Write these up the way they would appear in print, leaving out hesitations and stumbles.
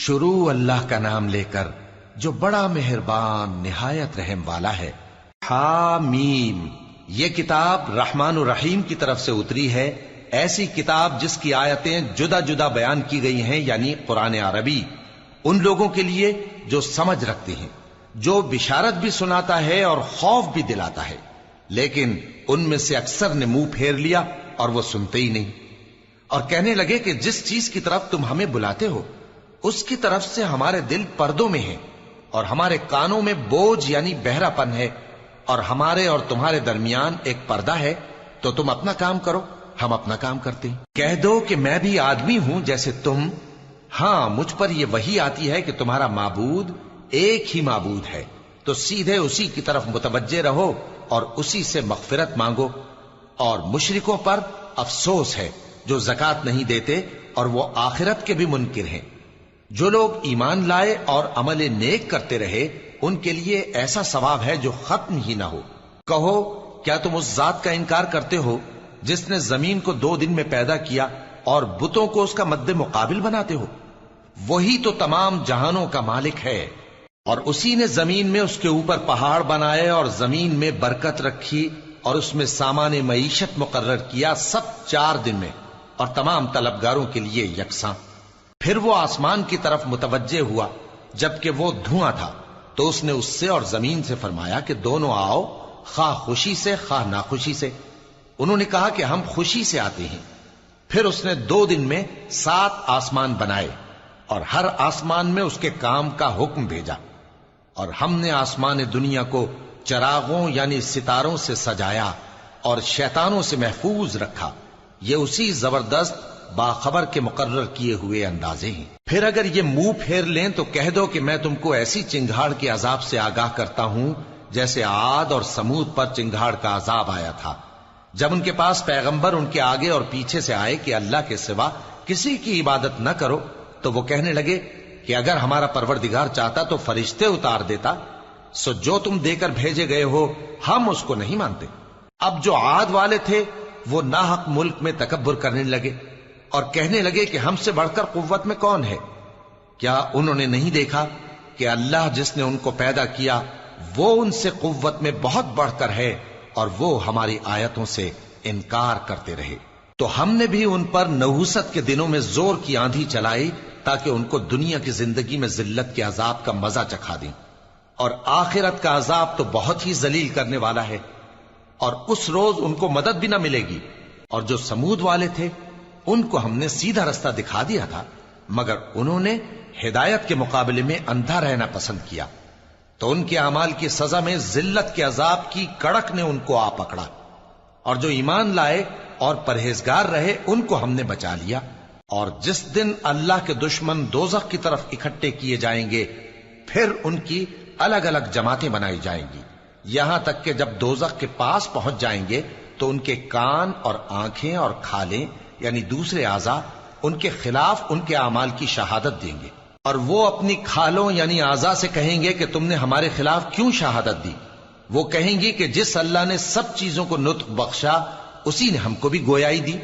شروع اللہ کا نام لے کر جو بڑا مہربان نہایت رحم والا ہے۔ حامیم، یہ کتاب رحمان الرحیم کی طرف سے اتری ہے، ایسی کتاب جس کی آیتیں جدا جدا بیان کی گئی ہیں، یعنی قرآن عربی، ان لوگوں کے لیے جو سمجھ رکھتے ہیں، جو بشارت بھی سناتا ہے اور خوف بھی دلاتا ہے۔ لیکن ان میں سے اکثر نے منہ پھیر لیا اور وہ سنتے ہی نہیں، اور کہنے لگے کہ جس چیز کی طرف تم ہمیں بلاتے ہو اس کی طرف سے ہمارے دل پردوں میں ہیں، اور ہمارے کانوں میں بوجھ یعنی بہرا پن ہے، اور ہمارے اور تمہارے درمیان ایک پردہ ہے، تو تم اپنا کام کرو، ہم اپنا کام کرتے ہیں۔ کہہ دو کہ میں بھی آدمی ہوں جیسے تم، ہاں مجھ پر یہ وحی آتی ہے کہ تمہارا معبود ایک ہی معبود ہے، تو سیدھے اسی کی طرف متوجہ رہو اور اسی سے مغفرت مانگو۔ اور مشرکوں پر افسوس ہے جو زکوٰۃ نہیں دیتے اور وہ آخرت کے بھی منکر ہیں۔ جو لوگ ایمان لائے اور عمل نیک کرتے رہے ان کے لیے ایسا ثواب ہے جو ختم ہی نہ ہو۔ کہو کیا تم اس ذات کا انکار کرتے ہو جس نے زمین کو 2 دن میں پیدا کیا اور بتوں کو اس کا مد مقابل بناتے ہو؟ وہی تو تمام جہانوں کا مالک ہے، اور اسی نے زمین میں اس کے اوپر پہاڑ بنائے اور زمین میں برکت رکھی اور اس میں سامان معیشت مقرر کیا، سب 4 دن میں، اور تمام طلبگاروں کے لیے یکساں۔ پھر وہ آسمان کی طرف متوجہ ہوا جبکہ وہ دھواں تھا، تو اس نے اس سے اور زمین سے فرمایا کہ دونوں آؤ، خواہ خوشی سے خواہ ناخوشی سے۔ انہوں نے کہا کہ ہم خوشی سے آتے ہیں۔ پھر اس نے 2 دن میں 7 آسمان بنائے اور ہر آسمان میں اس کے کام کا حکم بھیجا، اور ہم نے آسمان دنیا کو چراغوں یعنی ستاروں سے سجایا اور شیطانوں سے محفوظ رکھا۔ یہ اسی زبردست باخبر کے مقرر کیے ہوئے اندازے ہیں۔ پھر اگر یہ منہ پھیر لیں تو کہہ دو کہ میں تم کو ایسی چنگھاڑ کے عذاب سے آگاہ کرتا ہوں جیسے عاد اور سمود پر چنگھاڑ کا عذاب آیا تھا، جب ان کے پاس پیغمبر ان کے آگے اور پیچھے سے آئے کہ اللہ کے سوا کسی کی عبادت نہ کرو، تو وہ کہنے لگے کہ اگر ہمارا پروردگار چاہتا تو فرشتے اتار دیتا، سو جو تم دے کر بھیجے گئے ہو ہم اس کو نہیں مانتے۔ اب جو عاد والے تھے وہ ناحق ملک میں تکبر کرنے لگے اور کہنے لگے کہ ہم سے بڑھ کر قوت میں کون ہے؟ کیا انہوں نے نہیں دیکھا کہ اللہ جس نے ان کو پیدا کیا وہ ان سے قوت میں بہت بڑھ کر ہے، اور وہ ہماری آیتوں سے انکار کرتے رہے۔ تو ہم نے بھی ان پر نحوست کے دنوں میں زور کی آندھی چلائی تاکہ ان کو دنیا کی زندگی میں ذلت کے عذاب کا مزہ چکھا دیں، اور آخرت کا عذاب تو بہت ہی ذلیل کرنے والا ہے، اور اس روز ان کو مدد بھی نہ ملے گی۔ اور جو سمود والے تھے ان کو ہم نے سیدھا رستہ دکھا دیا تھا، مگر انہوں نے ہدایت کے مقابلے میں اندھا رہنا پسند کیا، تو ان کے اعمال کی سزا میں ذلت کے عذاب کی کڑک نے ان کو آ پکڑا۔ اور جو ایمان لائے اور پرہیزگار رہے ان کو ہم نے بچا لیا۔ اور جس دن اللہ کے دشمن دوزخ کی طرف اکٹھے کیے جائیں گے پھر ان کی الگ الگ جماعتیں بنائی جائیں گی، یہاں تک کہ جب دوزخ کے پاس پہنچ جائیں گے تو ان کے کان اور آنکھیں اور کھالیں یعنی دوسرے اعضاء ان کے خلاف ان کے اعمال کی شہادت دیں گے، اور وہ اپنی کھالوں یعنی اعضاء سے کہیں گے کہ تم نے ہمارے خلاف کیوں شہادت دی؟ وہ کہیں گی کہ جس اللہ نے سب چیزوں کو نطق بخشا اسی نے ہم کو بھی گویائی دی،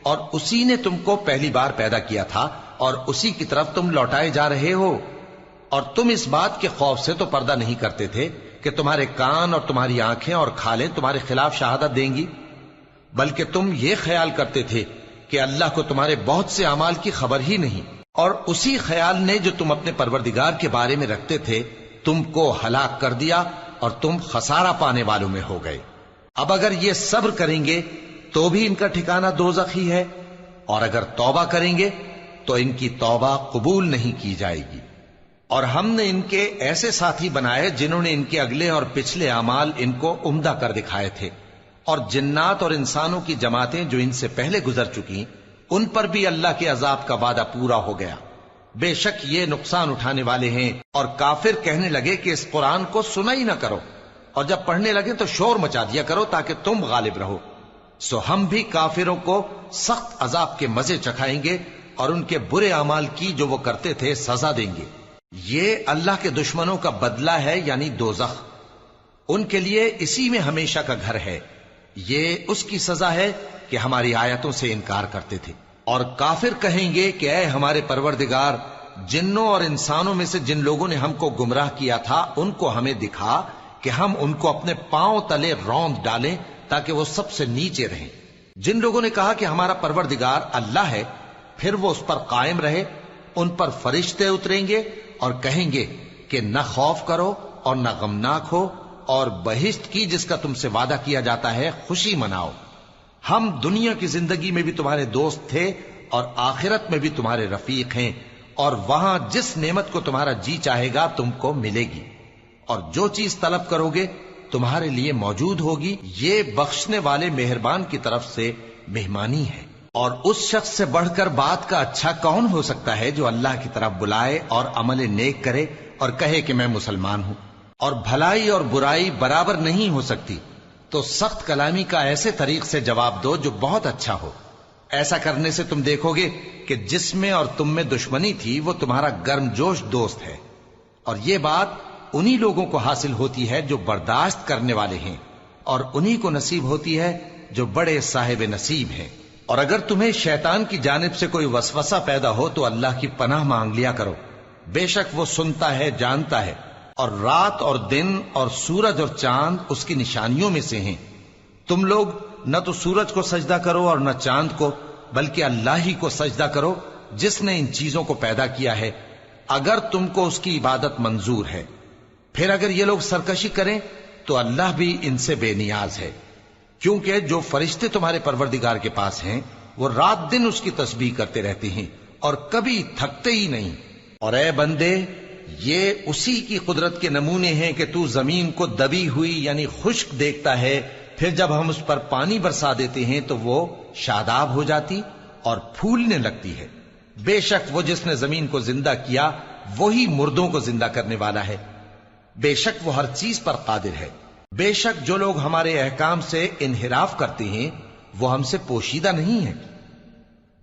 اور اسی نے تم کو پہلی بار پیدا کیا تھا اور اسی کی طرف تم لوٹائے جا رہے ہو، اور تم اس بات کے خوف سے تو پردہ نہیں کرتے تھے کہ تمہارے کان اور تمہاری آنکھیں اور کھالیں تمہارے خلاف شہادت دیں گی، بلکہ تم یہ خیال کرتے تھے کہ اللہ کو تمہارے بہت سے اعمال کی خبر ہی نہیں، اور اسی خیال نے جو تم اپنے پروردگار کے بارے میں رکھتے تھے تم کو ہلاک کر دیا اور تم خسارہ پانے والوں میں ہو گئے۔ اب اگر یہ صبر کریں گے تو بھی ان کا ٹھکانہ دوزخ ہی ہے، اور اگر توبہ کریں گے تو ان کی توبہ قبول نہیں کی جائے گی۔ اور ہم نے ان کے ایسے ساتھی بنائے جنہوں نے ان کے اگلے اور پچھلے اعمال ان کو عمدہ کر دکھائے تھے، اور جنات اور انسانوں کی جماعتیں جو ان سے پہلے گزر چکی ان پر بھی اللہ کے عذاب کا وعدہ پورا ہو گیا۔ بے شک یہ نقصان اٹھانے والے ہیں۔ اور کافر کہنے لگے کہ اس قرآن کو سنا ہی نہ کرو، اور جب پڑھنے لگے تو شور مچا دیا کرو تاکہ تم غالب رہو۔ سو ہم بھی کافروں کو سخت عذاب کے مزے چکھائیں گے اور ان کے برے اعمال کی جو وہ کرتے تھے سزا دیں گے۔ یہ اللہ کے دشمنوں کا بدلہ ہے یعنی دوزخ، ان کے لیے اسی میں ہمیشہ کا گھر ہے۔ یہ اس کی سزا ہے کہ ہماری آیتوں سے انکار کرتے تھے۔ اور کافر کہیں گے کہ اے ہمارے پروردگار، جنوں اور انسانوں میں سے جن لوگوں نے ہم کو گمراہ کیا تھا ان کو ہمیں دکھا کہ ہم ان کو اپنے پاؤں تلے روند ڈالیں تاکہ وہ سب سے نیچے رہیں۔ جن لوگوں نے کہا کہ ہمارا پروردگار اللہ ہے، پھر وہ اس پر قائم رہے، ان پر فرشتے اتریں گے اور کہیں گے کہ نہ خوف کرو اور نہ غمناک ہو، اور بہشت کی جس کا تم سے وعدہ کیا جاتا ہے خوشی مناؤ۔ ہم دنیا کی زندگی میں بھی تمہارے دوست تھے اور آخرت میں بھی تمہارے رفیق ہیں، اور وہاں جس نعمت کو تمہارا جی چاہے گا تم کو ملے گی، اور جو چیز طلب کرو گے تمہارے لیے موجود ہوگی۔ یہ بخشنے والے مہربان کی طرف سے مہمانی ہے۔ اور اس شخص سے بڑھ کر بات کا اچھا کون ہو سکتا ہے جو اللہ کی طرف بلائے اور عمل نیک کرے اور کہے کہ میں مسلمان ہوں۔ اور بھلائی اور برائی برابر نہیں ہو سکتی، تو سخت کلامی کا ایسے طریق سے جواب دو جو بہت اچھا ہو۔ ایسا کرنے سے تم دیکھو گے کہ جس میں اور تم میں دشمنی تھی وہ تمہارا گرم جوش دوست ہے، اور یہ بات انہی لوگوں کو حاصل ہوتی ہے جو برداشت کرنے والے ہیں، اور انہی کو نصیب ہوتی ہے جو بڑے صاحب نصیب ہیں۔ اور اگر تمہیں شیطان کی جانب سے کوئی وسوسہ پیدا ہو تو اللہ کی پناہ مانگ لیا کرو، بے شک وہ سنتا ہے، جانتا ہے۔ اور رات اور دن اور سورج اور چاند اس کی نشانیوں میں سے ہیں۔ تم لوگ نہ تو سورج کو سجدہ کرو اور نہ چاند کو، بلکہ اللہ ہی کو سجدہ کرو جس نے ان چیزوں کو پیدا کیا ہے، اگر تم کو اس کی عبادت منظور ہے۔ پھر اگر یہ لوگ سرکشی کریں تو اللہ بھی ان سے بے نیاز ہے، کیونکہ جو فرشتے تمہارے پروردگار کے پاس ہیں وہ رات دن اس کی تسبیح کرتے رہتے ہیں اور کبھی تھکتے ہی نہیں۔ اور اے بندے، یہ اسی کی قدرت کے نمونے ہیں کہ تو زمین کو دبی ہوئی یعنی خشک دیکھتا ہے، پھر جب ہم اس پر پانی برسا دیتے ہیں تو وہ شاداب ہو جاتی اور پھولنے لگتی ہے۔ بے شک وہ جس نے زمین کو زندہ کیا وہی مردوں کو زندہ کرنے والا ہے، بے شک وہ ہر چیز پر قادر ہے۔ بے شک جو لوگ ہمارے احکام سے انحراف کرتے ہیں وہ ہم سے پوشیدہ نہیں ہیں۔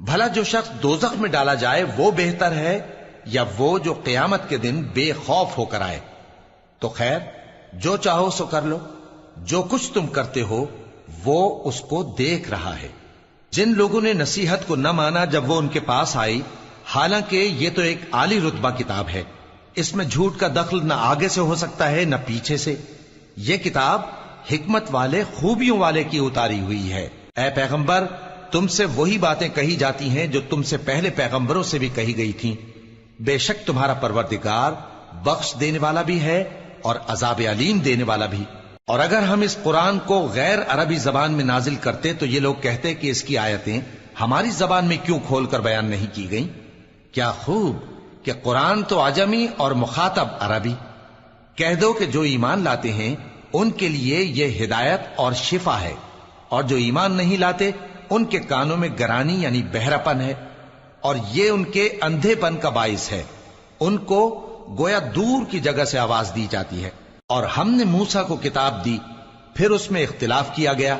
بھلا جو شخص دوزخ میں ڈالا جائے وہ بہتر ہے یا وہ جو قیامت کے دن بے خوف ہو کر آئے؟ تو خیر، جو چاہو سو کر لو، جو کچھ تم کرتے ہو وہ اس کو دیکھ رہا ہے۔ جن لوگوں نے نصیحت کو نہ مانا جب وہ ان کے پاس آئی، حالانکہ یہ تو ایک عالی رتبہ کتاب ہے، اس میں جھوٹ کا دخل نہ آگے سے ہو سکتا ہے نہ پیچھے سے۔ یہ کتاب حکمت والے، خوبیوں والے کی اتاری ہوئی ہے۔ اے پیغمبر، تم سے وہی باتیں کہی جاتی ہیں جو تم سے پہلے پیغمبروں سے بھی کہی گئی تھیں۔ بے شک تمہارا پروردگار بخش دینے والا بھی ہے اور عذاب علیم دینے والا بھی۔ اور اگر ہم اس قرآن کو غیر عربی زبان میں نازل کرتے تو یہ لوگ کہتے کہ اس کی آیتیں ہماری زبان میں کیوں کھول کر بیان نہیں کی گئیں؟ کیا خوب کہ قرآن تو عجمی اور مخاطب عربی۔ کہہ دو کہ جو ایمان لاتے ہیں ان کے لیے یہ ہدایت اور شفا ہے، اور جو ایمان نہیں لاتے ان کے کانوں میں گرانی یعنی بہراپن ہے، اور یہ ان کے اندھے پن کا باعث ہے۔ ان کو گویا دور کی جگہ سے آواز دی جاتی ہے۔ اور ہم نے موسیٰ کو کتاب دی، پھر اس میں اختلاف کیا گیا،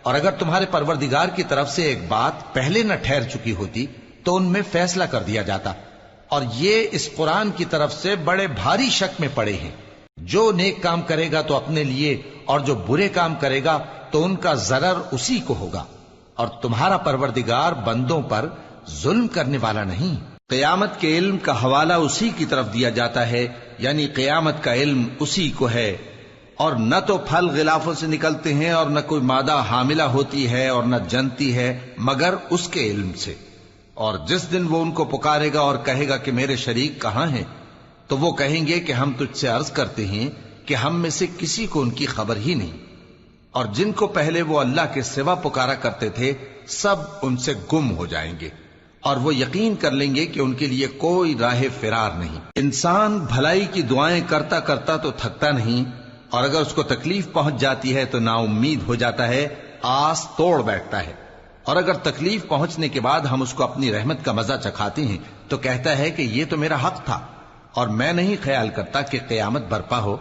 اور اگر تمہارے پروردگار کی طرف سے ایک بات پہلے نہ ٹھہر چکی ہوتی تو ان میں فیصلہ کر دیا جاتا۔ اور یہ اس قرآن کی طرف سے بڑے بھاری شک میں پڑے ہیں۔ جو نیک کام کرے گا تو اپنے لیے، اور جو برے کام کرے گا تو ان کا ضرر اسی کو ہوگا، اور تمہارا پروردگار بندوں پر ظلم کرنے والا نہیں۔ قیامت کے علم کا حوالہ اسی کی طرف دیا جاتا ہے، یعنی قیامت کا علم اسی کو ہے۔ اور نہ تو پھل غلافوں سے نکلتے ہیں اور نہ کوئی مادہ حاملہ ہوتی ہے اور نہ جنتی ہے مگر اس کے علم سے۔ اور جس دن وہ ان کو پکارے گا اور کہے گا کہ میرے شریک کہاں ہیں، تو وہ کہیں گے کہ ہم تجھ سے عرض کرتے ہیں کہ ہم میں سے کسی کو ان کی خبر ہی نہیں، اور جن کو پہلے وہ اللہ کے سوا پکارا کرتے تھے سب ان سے گم ہو جائیں گے، اور وہ یقین کر لیں گے کہ ان کے لیے کوئی راہ فرار نہیں۔ انسان بھلائی کی دعائیں کرتا کرتا تو تھکتا نہیں، اور اگر اس کو تکلیف پہنچ جاتی ہے تو نا امید ہو جاتا ہے، آس توڑ بیٹھتا ہے۔ اور اگر تکلیف پہنچنے کے بعد ہم اس کو اپنی رحمت کا مزہ چکھاتے ہیں تو کہتا ہے کہ یہ تو میرا حق تھا، اور میں نہیں خیال کرتا کہ قیامت برپا ہو۔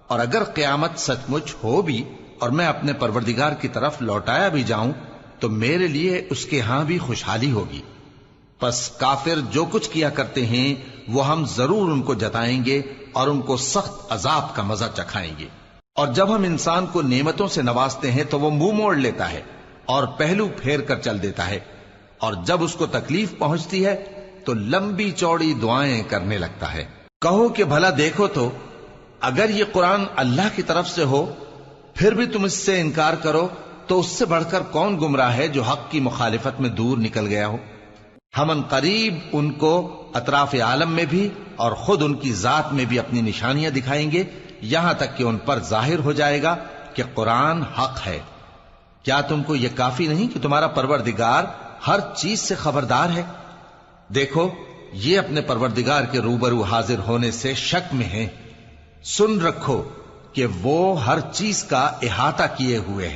اور اگر قیامت سچ مچ ہو بھی اور میں اپنے پروردگار کی طرف لوٹایا بھی جاؤں تو میرے لیے اس کے ہاں بھی خوشحالی ہوگی۔ پس کافر جو کچھ کیا کرتے ہیں وہ ہم ضرور ان کو جتائیں گے اور ان کو سخت عذاب کا مزہ چکھائیں گے۔ اور جب ہم انسان کو نعمتوں سے نوازتے ہیں تو وہ منہ موڑ لیتا ہے اور پہلو پھیر کر چل دیتا ہے، اور جب اس کو تکلیف پہنچتی ہے تو لمبی چوڑی دعائیں کرنے لگتا ہے۔ کہو کہ بھلا دیکھو تو اگر یہ قرآن اللہ کی طرف سے ہو پھر بھی تم اس سے انکار کرو تو اس سے بڑھ کر کون گمراہ ہے جو حق کی مخالفت میں دور نکل گیا ہو۔ ہم ان قریب ان کو اطراف عالم میں بھی اور خود ان کی ذات میں بھی اپنی نشانیاں دکھائیں گے، یہاں تک کہ ان پر ظاہر ہو جائے گا کہ قرآن حق ہے۔ کیا تم کو یہ کافی نہیں کہ تمہارا پروردگار ہر چیز سے خبردار ہے؟ دیکھو یہ اپنے پروردگار کے روبرو حاضر ہونے سے شک میں ہیں۔ سن رکھو کہ وہ ہر چیز کا احاطہ کیے ہوئے ہے۔